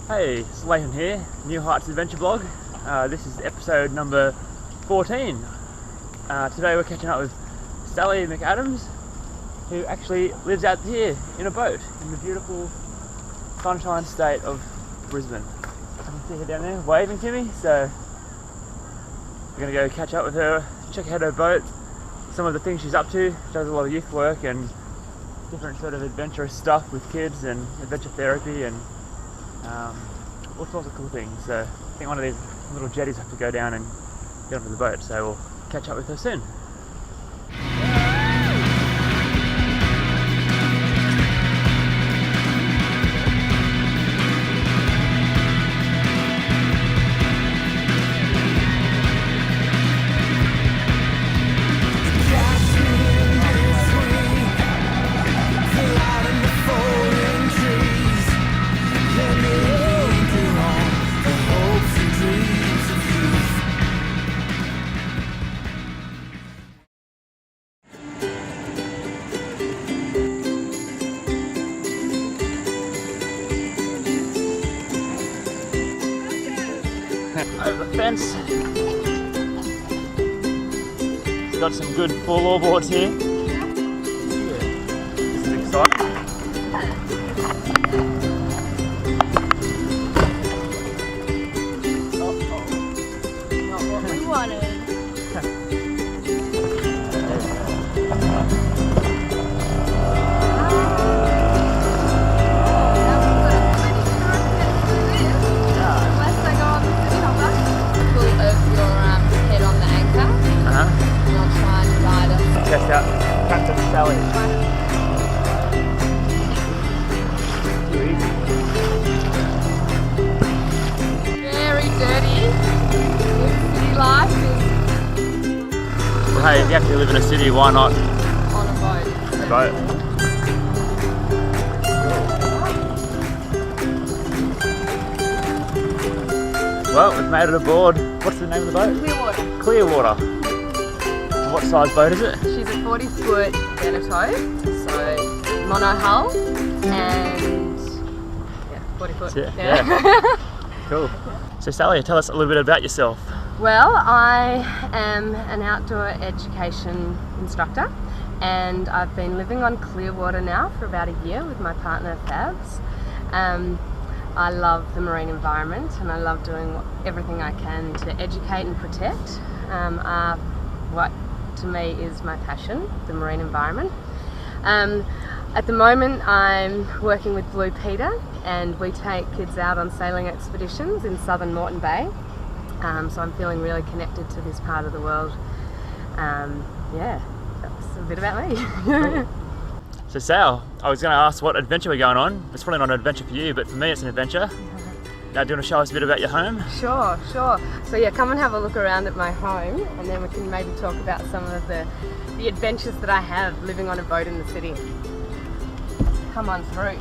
Hey, it's Leighton here, New Heights Adventure Blog. This is episode number 14. Today we're catching up with Sally McAdam, who actually lives out here in a boat in the beautiful sunshine state of Brisbane. You can see her down there waving to me, so we're going to go catch up with her, check out her boat, some of the things she's up to. She does a lot of youth work and different sort of adventurous stuff with kids and adventure therapy and all sorts of cool things. So I think one of these little jetties have to go down and get onto the boat, so we'll catch up with her soon. Over the fence. It's got some good full boards here. This is exciting. Not what we wanted. Test out Captain Sally. Too easy. Very dirty. City life is Well, hey, if you actually live in a city, why not on a boat. a boat? Well, we've made it aboard. What's the name of the boat? Clearwater. Clearwater. What size boat is it? She's a 40-foot Veneto, so mono hull, and 40 foot. Yeah. Cool. So Sally, tell us a little bit about yourself. Well, I am an outdoor education instructor, and I've been living on Clearwater now for about a year with my partner Fabs. I love the marine environment, and I love doing everything I can to educate and protect what to me is my passion, the marine environment. At the moment I'm working with Blue Peter, and we take kids out on sailing expeditions in southern Moreton Bay, so I'm feeling really connected to this part of the world. Yeah, that's a bit about me. Cool. So Sal, I was going to ask what adventure we're going on. It's probably not an adventure for you, but for me it's an adventure. Now, do you want to show us a bit about your home? Sure. So yeah, come and have a look around at my home, and then we can maybe talk about some of the adventures that I have living on a boat in the city. Come on through.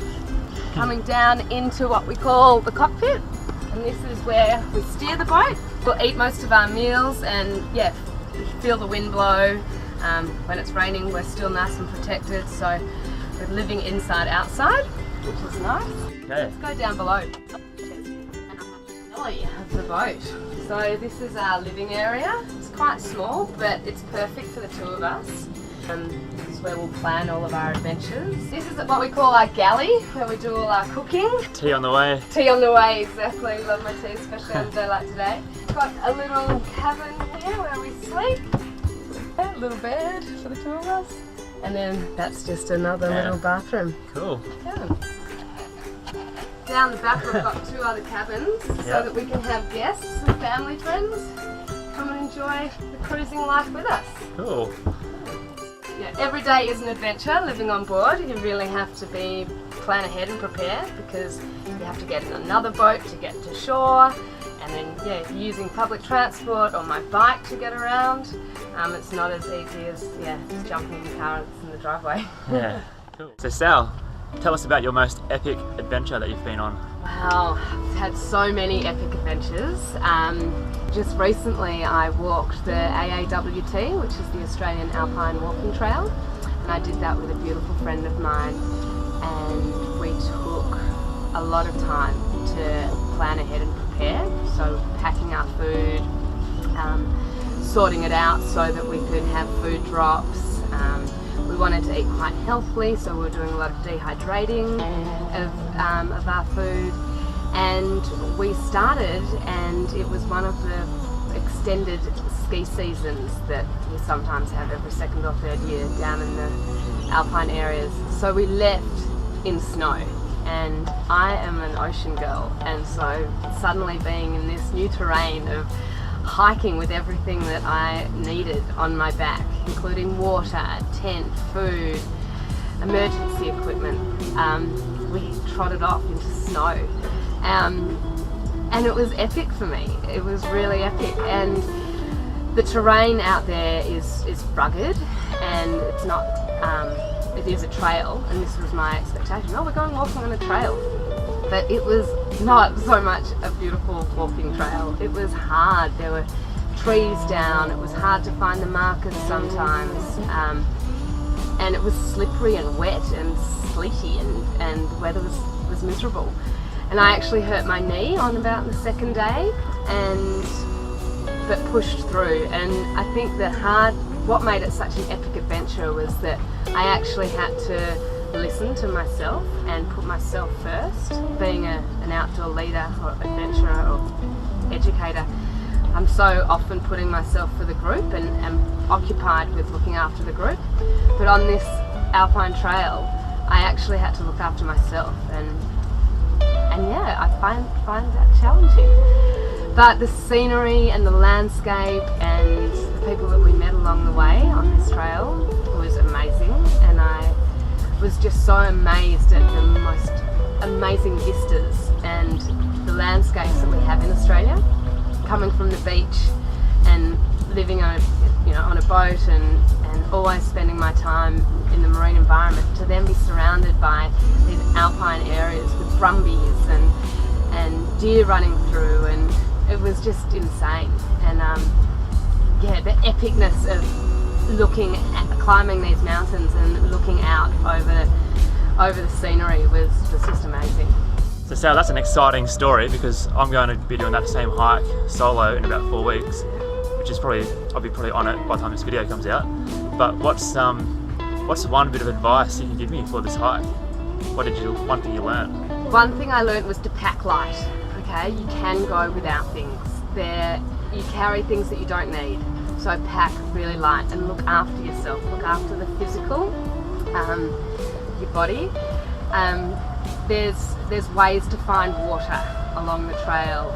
Coming down into what we call the cockpit, and this is where we steer the boat. We'll eat most of our meals, and yeah, feel the wind blow. When it's raining, we're still nice and protected, so we're living inside outside, which is nice. Okay. Let's go down below of the boat. So this is our living area. It's quite small, but it's perfect for the two of us. This is where we'll plan all of our adventures. This is what we call our galley, where we do all our cooking. Tea on the way. Tea on the way, exactly. Love my tea, especially on a day like today. Got a little cabin here where we sleep. A little bed for the two of us. And then that's just another little bathroom. Cool. Yeah. Down the back we've got two other cabins, so that we can have guests and family friends come and enjoy the cruising life with us. Cool. Yeah, every day is an adventure living on board. You really have to plan ahead and prepare, because you have to get in another boat to get to shore, and then using public transport or my bike to get around. It's not as easy as just jumping in the car that's in the driveway. Yeah. Cool. So Sal, tell us about your most epic adventure that you've been on. Wow, I've had so many epic adventures. Just recently I walked the AAWT, which is the Australian Alpine Walking Trail, and I did that with a beautiful friend of mine, and we took a lot of time to plan ahead and prepare. So packing our food, sorting it out so that we could have food drops. We wanted to eat quite healthily, so we were doing a lot of dehydrating of our food. And we started, and it was one of the extended ski seasons that we sometimes have every second or third year down in the alpine areas. So we left in snow, and I am an ocean girl, and so suddenly being in this new terrain of hiking with everything that I needed on my back, including water, tent, food, emergency equipment, we trotted off into snow. And it was epic for me. It was really epic, and the terrain out there is rugged, and it's not, it is a trail, and this was my expectation. Oh, we're going walking on a trail. But it was not so much a beautiful walking trail. It was hard. There were trees down. It was hard to find the markers sometimes. And it was slippery and wet and sleety, and the weather was miserable. And I actually hurt my knee on about the second day, but pushed through. And I think what made it such an epic adventure was that I actually had to listen to myself and put myself first. Being an outdoor leader or adventurer or educator, I'm so often putting myself for the group and am occupied with looking after the group. But on this alpine trail, I actually had to look after myself, and yeah, I find that challenging. But the scenery and the landscape and the people that we met along the way on this trail was amazing, and I was just so amazed at the most amazing vistas and the landscapes that we have in Australia. Coming from the beach and living on a boat and always spending my time in the marine environment, to then be surrounded by these alpine areas with brumbies and deer running through, and it was just insane. And yeah, the epicness of climbing these mountains and looking out over the scenery was just amazing. So Sal, that's an exciting story, because I'm going to be doing that same hike solo in about 4 weeks, which is I'll be probably on it by the time this video comes out. But what's one bit of advice you can give me for this hike? One thing you learned? One thing I learned was to pack light. Okay, you can go without things. You carry things that you don't need. So pack really light and look after yourself. Look after the physical, your body. There's ways to find water along the trail.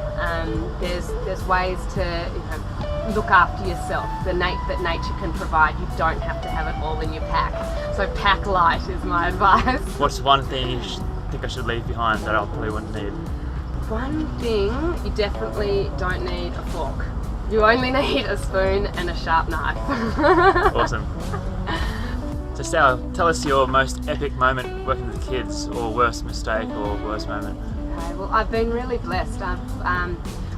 There's ways to look after yourself. That nature can provide. You don't have to have it all in your pack. So pack light is my advice. What's one thing you think I should leave behind that I probably wouldn't need? One thing, you definitely don't need a fork. You only need a spoon and a sharp knife. Awesome. So Sal, tell us your most epic moment working with kids, or worst mistake or worst moment. Okay, well, I've been really blessed. I've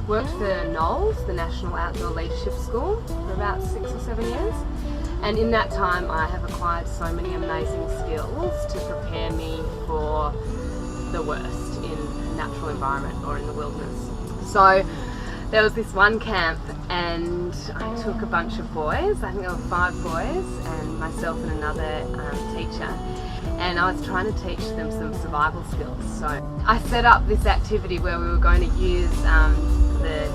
worked for NOLS, the National Outdoor Leadership School, for about 6 or 7 years. And in that time I have acquired so many amazing skills to prepare me for the worst in a natural environment or in the wilderness. So there was this one camp, and I took a bunch of boys, I think there were 5 boys, and myself and another teacher, and I was trying to teach them some survival skills. So I set up this activity where we were going to use the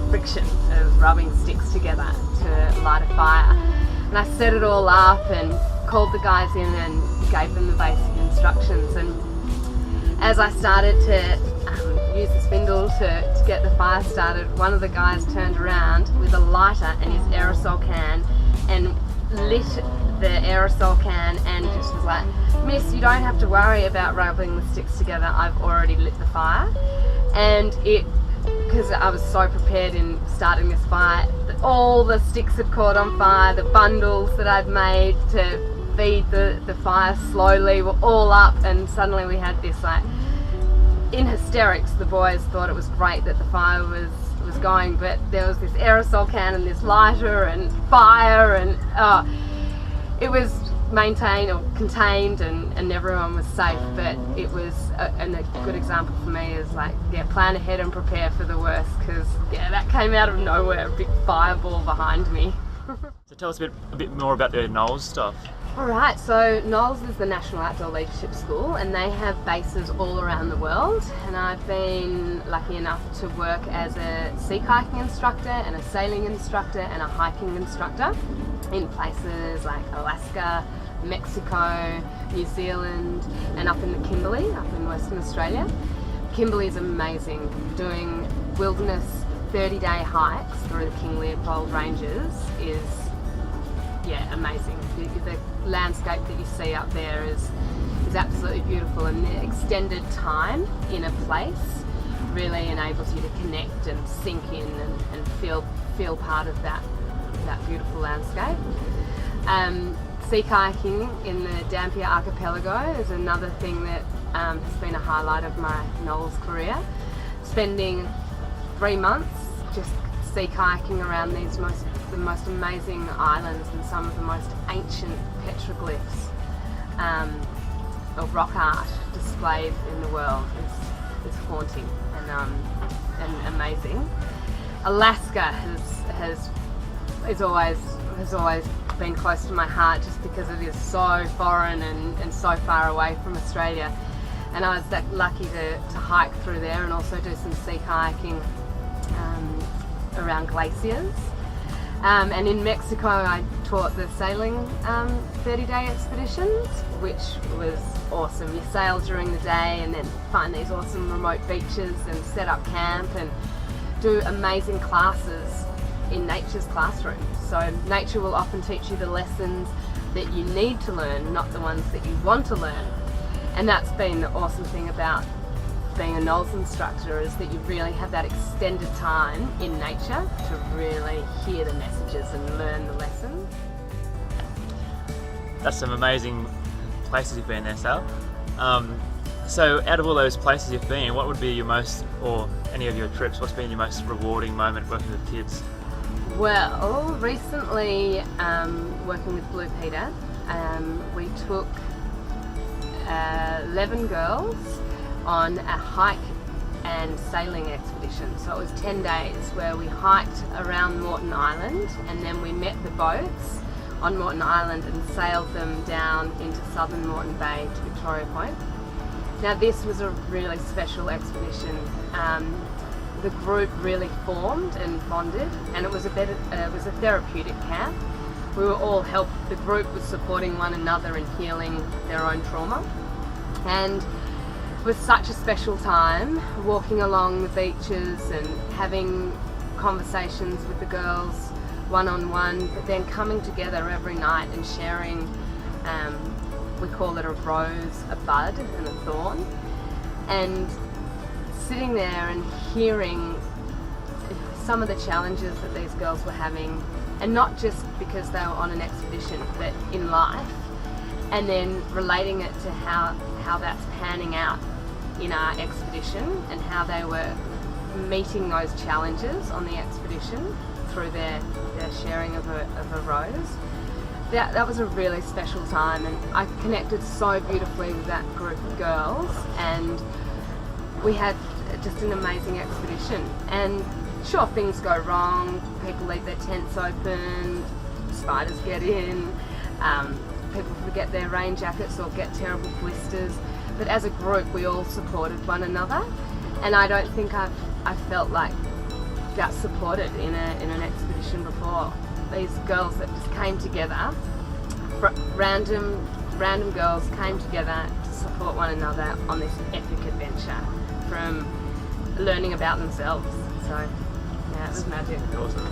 friction of rubbing sticks together to light a fire. And I set it all up and called the guys in and gave them the basic instructions. And as I started to use the spindle to get the fire started, one of the guys turned around with a lighter and his aerosol can and lit the aerosol can, and just was like, "Miss, you don't have to worry about rubbing the sticks together, I've already lit the fire." And because I was so prepared in starting this fire, all the sticks had caught on fire, the bundles that I'd made to feed the fire slowly were all up, and suddenly we had this, like, in hysterics. The boys thought it was great that the fire was going, but there was this aerosol can and this lighter and fire, and it was maintained or contained, and everyone was safe, but it was a good example for me is like, plan ahead and prepare for the worst, because that came out of nowhere, a big fireball behind me. So tell us a bit more about the NOLS stuff. Alright, so NOLS is the National Outdoor Leadership School, and they have bases all around the world, and I've been lucky enough to work as a sea kayaking instructor and a sailing instructor and a hiking instructor in places like Alaska, Mexico, New Zealand, and up in the Kimberley, up in Western Australia. Kimberley is amazing. Doing wilderness 30-day hikes through the King Leopold Ranges is amazing. The landscape that you see up there is absolutely beautiful, and the extended time in a place really enables you to connect and sink in and feel part of that beautiful landscape. Sea kayaking in the Dampier Archipelago is another thing that has been a highlight of my NOLS career. Spending 3 months just sea kayaking around the most amazing islands and some of the most ancient petroglyphs of rock art displayed in the world is haunting and amazing. Alaska has always been close to my heart, just because it is so foreign and so far away from Australia, and I was lucky to hike through there and also do some sea kayaking around glaciers. And in Mexico I taught the sailing 30-day expeditions, which was awesome. You sail during the day and then find these awesome remote beaches and set up camp and do amazing classes in nature's classroom. So nature will often teach you the lessons that you need to learn, not the ones that you want to learn. And that's been the awesome thing about being a NOLS instructor, is that you really have that extended time in nature to really hear the messages and learn the lessons. That's some amazing places you've been there, Sal. So out of all those places you've been, what would be your most, or any of your trips, what's been your most rewarding moment working with kids? Well, recently working with Blue Peter, we took 11 girls on a hike and sailing expedition. So it was 10 days where we hiked around Moreton Island, and then we met the boats on Moreton Island and sailed them down into southern Moreton Bay to Victoria Point. Now this was a really special expedition. The group really formed and bonded, and it was a therapeutic camp. We were all the group was supporting one another and healing their own trauma. And it was such a special time walking along the beaches and having conversations with the girls one-on-one, but then coming together every night and sharing, we call it a rose, a bud and a thorn, and sitting there and hearing some of the challenges that these girls were having, and not just because they were on an expedition, but in life, and then relating it to how that's panning out in our expedition and how they were meeting those challenges on the expedition through their sharing of a rose. That was a really special time, and I connected so beautifully with that group of girls, and we had just an amazing expedition. And sure, things go wrong, people leave their tents open, spiders get in, people forget their rain jackets or get terrible blisters, but as a group we all supported one another, and I don't think I've felt like that supported in an expedition before. These girls that just came together, random girls came together to support one another on this epic adventure, from learning about themselves. So yeah, it was magic. Awesome.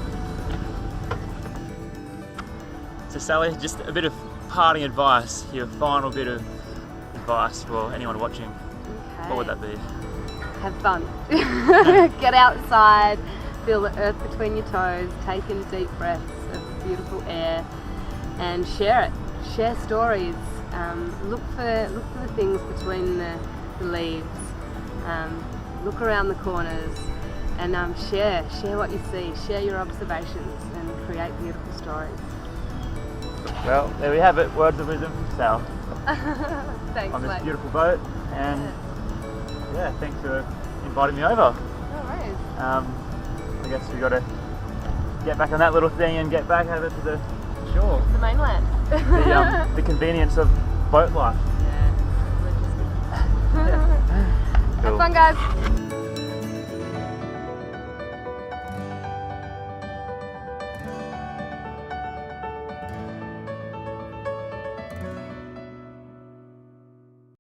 So Sally, just a bit of parting advice, your final bit of advice for anyone watching. Okay. What would that be? Have fun. Get outside, feel the earth between your toes, take in deep breaths of beautiful air, and share it. Share stories. Look for the things between the leaves. Look around the corners, and share what you see. Share your observations and create beautiful stories. Well, there we have it. Words of wisdom from Sal Thanks, on this mate. beautiful boat. And yeah, thanks for inviting me over. No worries. I guess we got to get back on that little thing and get back over to the shore. The mainland. The convenience of boat life. Yeah. Yeah. Have fun, guys.